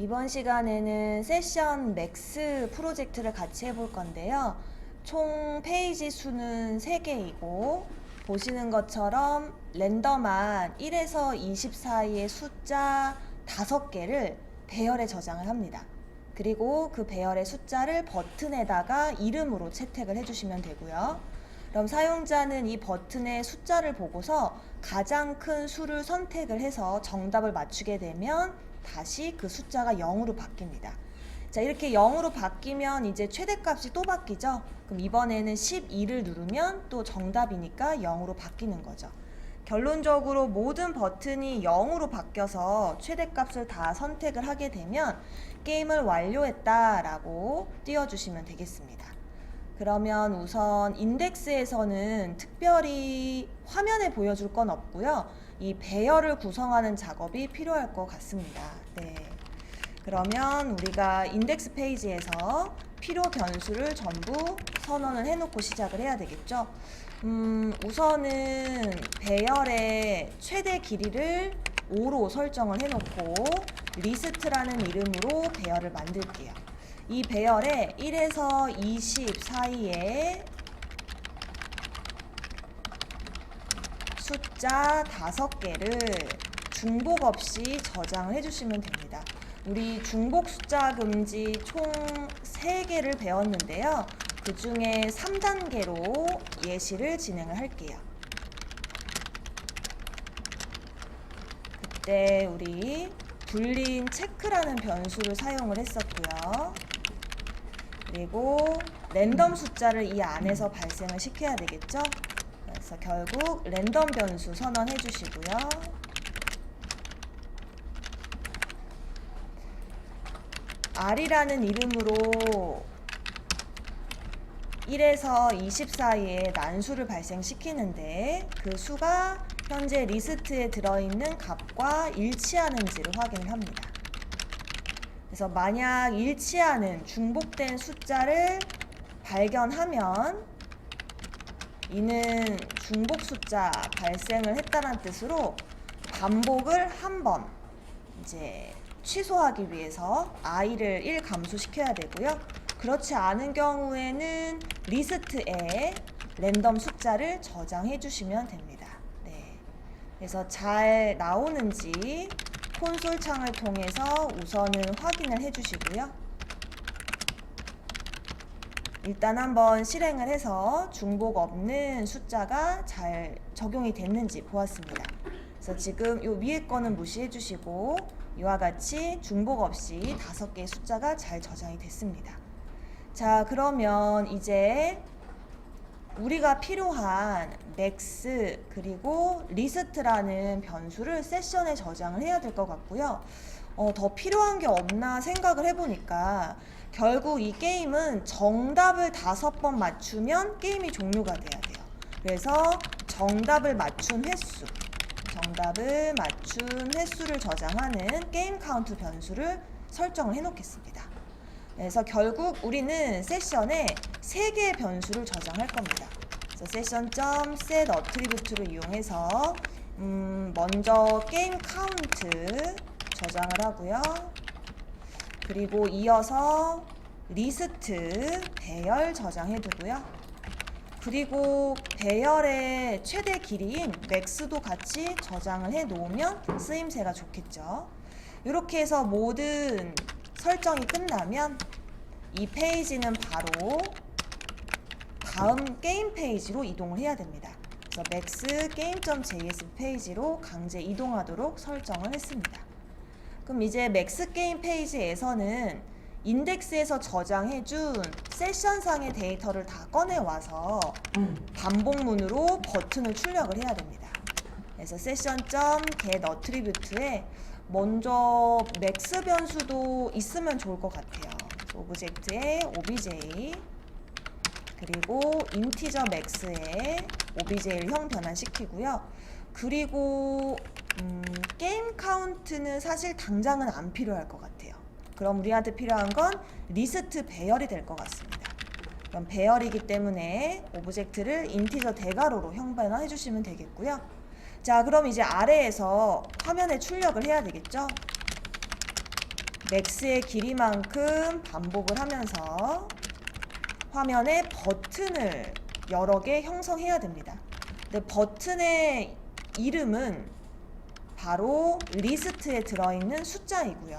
이번 시간에는 세션 맥스 프로젝트를 같이 해볼 건데요. 총 페이지 수는 3개이고 보시는 것처럼 랜덤한 1에서 20 사이의 숫자 5개를 배열에 저장을 합니다. 그리고 그 배열의 숫자를 버튼에다가 이름으로 채택을 해주시면 되고요. 그럼 사용자는 이 버튼의 숫자를 보고서 가장 큰 수를 선택을 해서 정답을 맞추게 되면 다시 그 숫자가 0으로 바뀝니다. 자, 이렇게 0으로 바뀌면 이제 최대값이 또 바뀌죠. 그럼 이번에는 12를 누르면 또 정답이니까 0으로 바뀌는 거죠. 결론적으로 모든 버튼이 0으로 바뀌어서 최대값을 다 선택을 하게 되면 게임을 완료했다라고 띄워주시면 되겠습니다. 그러면 우선 인덱스에서는 특별히 화면에 보여줄 건 없고요. 이 배열을 구성하는 작업이 필요할 것 같습니다. 네. 그러면 우리가 인덱스 페이지에서 필요 변수를 전부 선언을 해놓고 시작을 해야 되겠죠. 우선은 배열의 최대 길이를 5로 설정을 해놓고 리스트라는 이름으로 배열을 만들게요. 이 배열에 1에서 20 사이에 숫자 5개를 중복 없이 저장을 해주시면 됩니다. 우리 중복 숫자 금지 총 3개를 배웠는데요. 그 중에 3단계로 예시를 진행을 할게요. 그때 우리 불린 체크라는 변수를 사용을 했었고요. 그리고 랜덤 숫자를 이 안에서 발생을 시켜야 되겠죠. 그래서 결국 랜덤 변수 선언해 주시고요. R이라는 이름으로 1에서 20 사이에 난수를 발생시키는데 그 수가 현재 리스트에 들어있는 값과 일치하는지를 확인을 합니다. 그래서 만약 일치하는 중복된 숫자를 발견하면 이는 중복 숫자 발생을 했다는 뜻으로 반복을 한 번 이제 취소하기 위해서 i를 1 감소시켜야 되고요. 그렇지 않은 경우에는 리스트에 랜덤 숫자를 저장해 주시면 됩니다. 네. 그래서 잘 나오는지 콘솔 창을 통해서 우선은 확인을 해 주시고요. 일단 한번 실행을 해서 중복 없는 숫자가 잘 적용이 됐는지 보았습니다. 그래서 지금 요 위에 거는 무시해 주시고 이와 같이 중복 없이 5개의 숫자가 잘 저장이 됐습니다. 자, 그러면 이제 우리가 필요한 맥스 그리고 리스트라는 변수를 세션에 저장을 해야 될 것 같고요. 더 필요한 게 없나 생각을 해보니까 결국 이 게임은 정답을 5번 맞추면 게임이 종료가 돼야 돼요. 그래서 정답을 맞춘 횟수를 저장하는 게임 카운트 변수를 설정을 해 놓겠습니다. 그래서 결국 우리는 세션에 3개의 변수를 저장할 겁니다. 그래서 세션.set attribute를 이용해서 먼저 게임 카운트 저장을 하고요. 그리고 이어서 리스트 배열 저장해 두고요. 그리고 배열의 최대 길이인 맥스도 같이 저장을 해 놓으면 쓰임새가 좋겠죠. 이렇게 해서 모든 설정이 끝나면 이 페이지는 바로 다음 게임 페이지로 이동을 해야 됩니다. 그래서 max game.js 페이지로 강제 이동하도록 설정을 했습니다. 그럼 이제 max 게임 페이지에서는 인덱스에서 저장해준 세션상의 데이터를 다 꺼내와서 반복문으로 버튼을 출력을 해야 됩니다. 그래서 session.get attribute에 먼저 max 변수도 있으면 좋을 것 같아요. 오브젝트에 obj 그리고 integer max에 obj를 형 변환시키고요. 그리고 게임 카운트는 사실 당장은 안 필요할 것 같아요. 그럼 우리한테 필요한 건 리스트 배열이 될 것 같습니다. 그럼 배열이기 때문에 오브젝트를 인티저 대괄호로 형 변환해 주시면 되겠고요. 자, 그럼 이제 아래에서 화면에 출력을 해야 되겠죠? 맥스의 길이만큼 반복을 하면서 화면에 버튼을 여러 개 형성해야 됩니다. 근데 버튼의 이름은 바로 리스트에 들어있는 숫자이고요.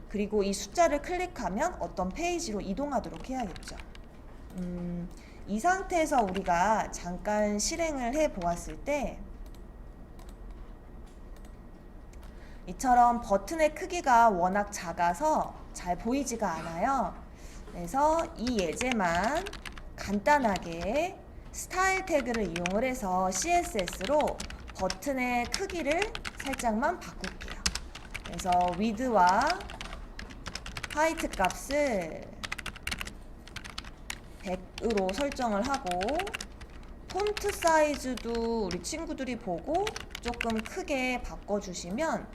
그리고 이 숫자를 클릭하면 어떤 페이지로 이동하도록 해야겠죠. 이 상태에서 우리가 잠깐 실행을 해 보았을 때 이처럼 버튼의 크기가 워낙 작아서 잘 보이지가 않아요. 그래서 이 예제만 간단하게 스타일 태그를 이용을 해서 CSS로 버튼의 크기를 살짝만 바꿀게요. 그래서 width와 height 값을 100으로 설정을 하고 폰트 사이즈도 우리 친구들이 보고 조금 크게 바꿔주시면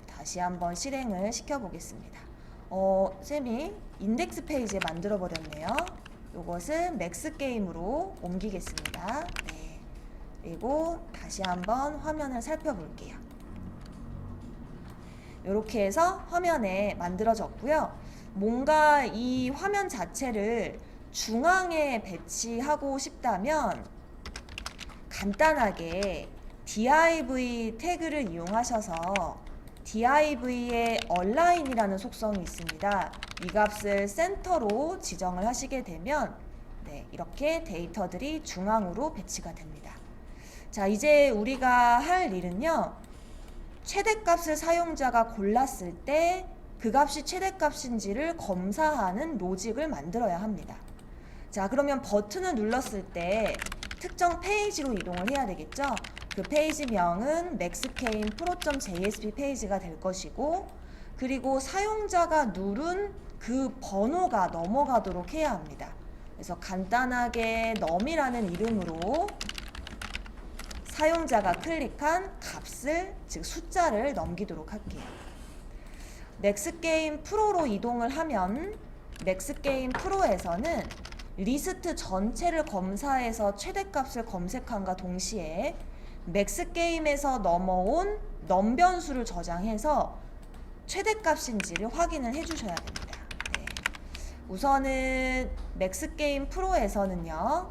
다시 한번 실행을 시켜보겠습니다. 쌤이 인덱스 페이지 만들어 버렸네요. 이것은 맥스 게임으로 옮기겠습니다. 네. 그리고 다시 한번 화면을 살펴볼게요. 이렇게 해서 화면에 만들어졌고요. 뭔가 이 화면 자체를 중앙에 배치하고 싶다면 간단하게 div 태그를 이용하셔서 div의 align이라는 속성이 있습니다. 이 값을 센터로 지정을 하시게 되면 이렇게 데이터들이 중앙으로 배치가 됩니다. 자, 이제 우리가 할 일은요. 최대값을 사용자가 골랐을 때 그 값이 최대값인지를 검사하는 로직을 만들어야 합니다. 자, 그러면 버튼을 눌렀을 때 특정 페이지로 이동을 해야 되겠죠. 그 페이지명은 maxkeyn pro.jsp 페이지가 될 것이고, 그리고 사용자가 누른 그 번호가 넘어가도록 해야 합니다. 그래서 간단하게 num이라는 이름으로 사용자가 클릭한 값을, 즉 숫자를 넘기도록 할게요. 맥스게임 프로로 이동을 하면 맥스게임 프로에서는 리스트 전체를 검사해서 최대값을 검색함과 동시에 맥스게임에서 넘어온 넘 변수를 저장해서 최대값인지를 확인을 해주셔야 됩니다. 네. 우선은 맥스게임 프로에서는요.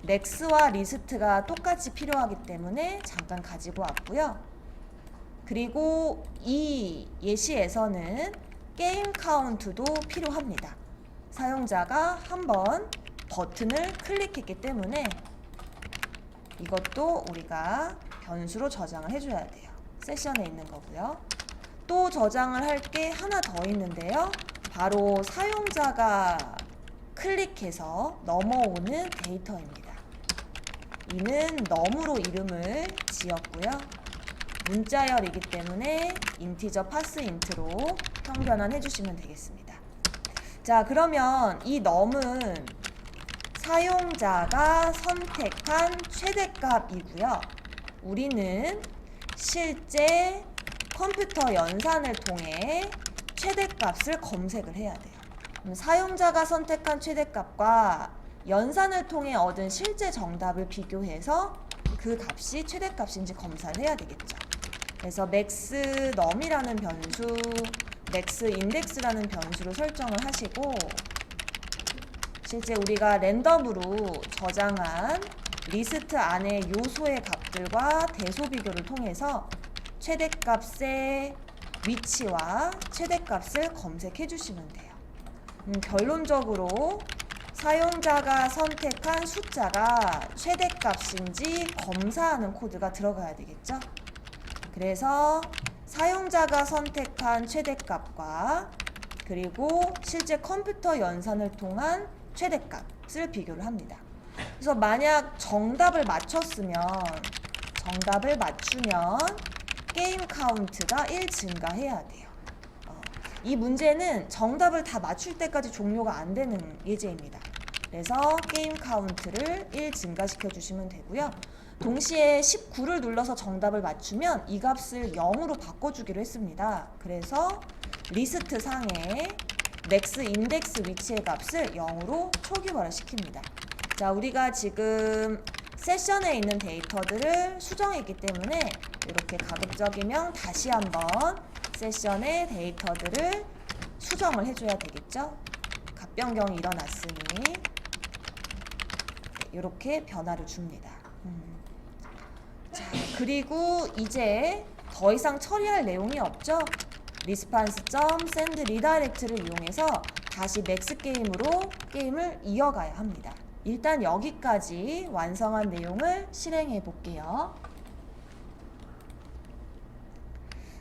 맥스와 리스트가 똑같이 필요하기 때문에 잠깐 가지고 왔고요. 그리고 이 예시에서는 게임 카운트도 필요합니다. 사용자가 한번 버튼을 클릭했기 때문에 이것도 우리가 변수로 저장을 해줘야 돼요. 세션에 있는 거고요. 또 저장을 할 게 하나 더 있는데요. 바로 사용자가 클릭해서 넘어오는 데이터입니다. 이는 num으로 이름을 지었고요. 문자열이기 때문에 인티저 파스인트로 형변환 해주시면 되겠습니다. 자, 그러면 이 num은 사용자가 선택한 최대값이고요. 우리는 실제 컴퓨터 연산을 통해 최대값을 검색을 해야 돼요. 그럼 사용자가 선택한 최대값과 연산을 통해 얻은 실제 정답을 비교해서 그 값이 최대값인지 검사를 해야 되겠죠. 그래서 max num이라는 변수, max index라는 변수를 설정을 하시고, 실제 우리가 랜덤으로 저장한 리스트 안의 요소의 값들과 대소 비교를 통해서 최대값의 위치와 최대값을 검색해 주시면 돼요. 결론적으로 사용자가 선택한 숫자가 최대값인지 검사하는 코드가 들어가야 되겠죠. 그래서 사용자가 선택한 최대값과 그리고 실제 컴퓨터 연산을 통한 최대값을 비교를 합니다. 그래서 만약 정답을 맞추면 게임 카운트가 1 증가해야 돼요. 이 문제는 정답을 다 맞출 때까지 종료가 안 되는 예제입니다. 그래서 게임 카운트를 1 증가시켜 주시면 되고요. 동시에 19를 눌러서 정답을 맞추면 이 값을 0으로 바꿔주기로 했습니다. 그래서 리스트 상에 맥스 인덱스 위치의 값을 0으로 초기화를 시킵니다. 자, 우리가 지금 세션에 있는 데이터들을 수정했기 때문에 이렇게 가급적이면 다시 한번 세션의 데이터들을 수정을 해줘야 되겠죠. 값 변경이 일어났으니 이렇게 변화를 줍니다. 자, 그리고 이제 더 이상 처리할 내용이 없죠. response.send redirect를 이용해서 다시 맥스 게임으로 게임을 이어가야 합니다. 일단 여기까지 완성한 내용을 실행해 볼게요.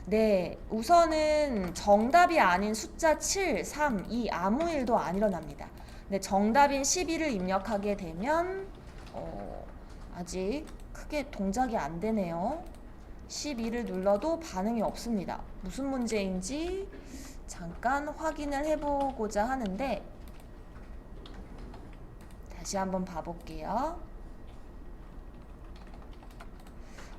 네, 우선은 정답이 아닌 숫자 7, 3, 2 아무 일도 안 일어납니다. 네, 정답인 12를 입력하게 되면 아직 크게 동작이 안 되네요. 12를 눌러도 반응이 없습니다. 무슨 문제인지 잠깐 확인을 해보고자 하는데 다시 한번 봐볼게요.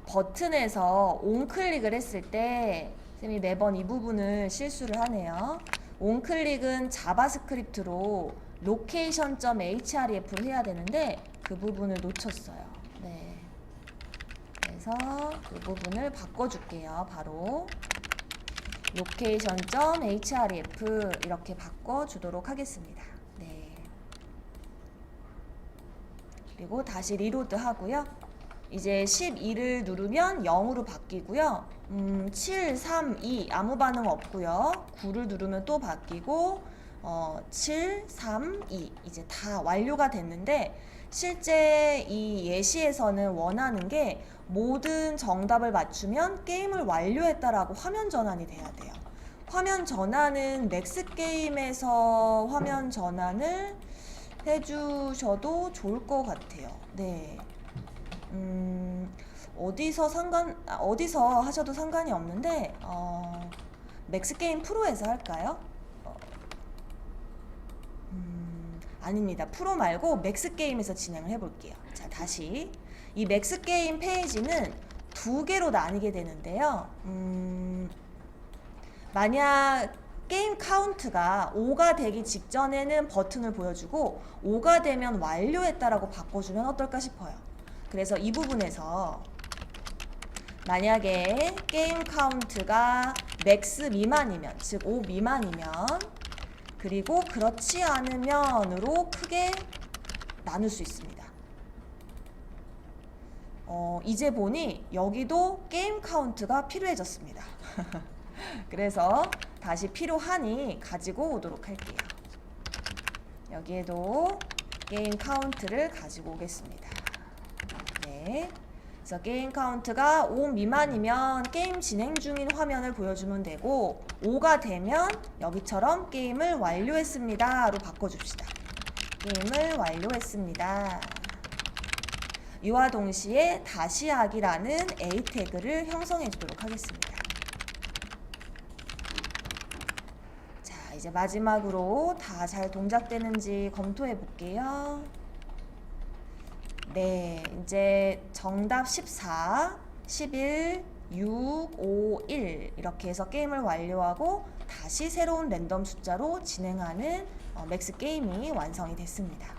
버튼에서 온클릭을 했을 때 쌤이 매번 이 부분을 실수를 하네요. 온클릭은 자바스크립트로 location.href를 해야 되는데 그 부분을 놓쳤어요. 네. 그래서 그 부분을 바꿔줄게요. 바로 location.href 이렇게 바꿔주도록 하겠습니다. 네. 그리고 다시 리로드 하고요. 이제 12를 누르면 0으로 바뀌고요. 7, 3, 2 아무 반응 없고요. 9를 누르면 또 바뀌고 7, 3, 2 이제 다 완료가 됐는데 실제 이 예시에서는 원하는 게 모든 정답을 맞추면 게임을 완료했다라고 화면 전환이 돼야 돼요. 화면 전환은 맥스 게임에서 화면 전환을 해주셔도 좋을 것 같아요. 네. 어디서 하셔도 상관이 없는데 맥스 게임 프로에서 할까요? 아닙니다. 프로 말고 맥스 게임에서 진행을 해볼게요. 자, 다시 이 맥스 게임 페이지는 두 개로 나뉘게 되는데요. 만약 게임 카운트가 5가 되기 직전에는 버튼을 보여주고 5가 되면 완료했다라고 바꿔주면 어떨까 싶어요. 그래서 이 부분에서 만약에 게임 카운트가 맥스 미만이면, 즉 5 미만이면, 그리고 그렇지 않으면으로 크게 나눌 수 있습니다. 이제 보니 여기도 게임 카운트가 필요해졌습니다. 그래서 다시 필요하니 가지고 오도록 할게요. 여기에도 게임 카운트를 가지고 오겠습니다. 네. 그래서 게임 카운트가 5 미만이면 게임 진행 중인 화면을 보여주면 되고 5가 되면 여기처럼 게임을 완료했습니다로 바꿔줍시다. 게임을 완료했습니다. 이와 동시에 다시 하기라는 A 태그를 형성해 주도록 하겠습니다. 자, 이제 마지막으로 다 잘 동작되는지 검토해 볼게요. 네, 이제 정답 14, 11, 6, 5, 1 이렇게 해서 게임을 완료하고 다시 새로운 랜덤 숫자로 진행하는 맥스 게임이 완성이 됐습니다.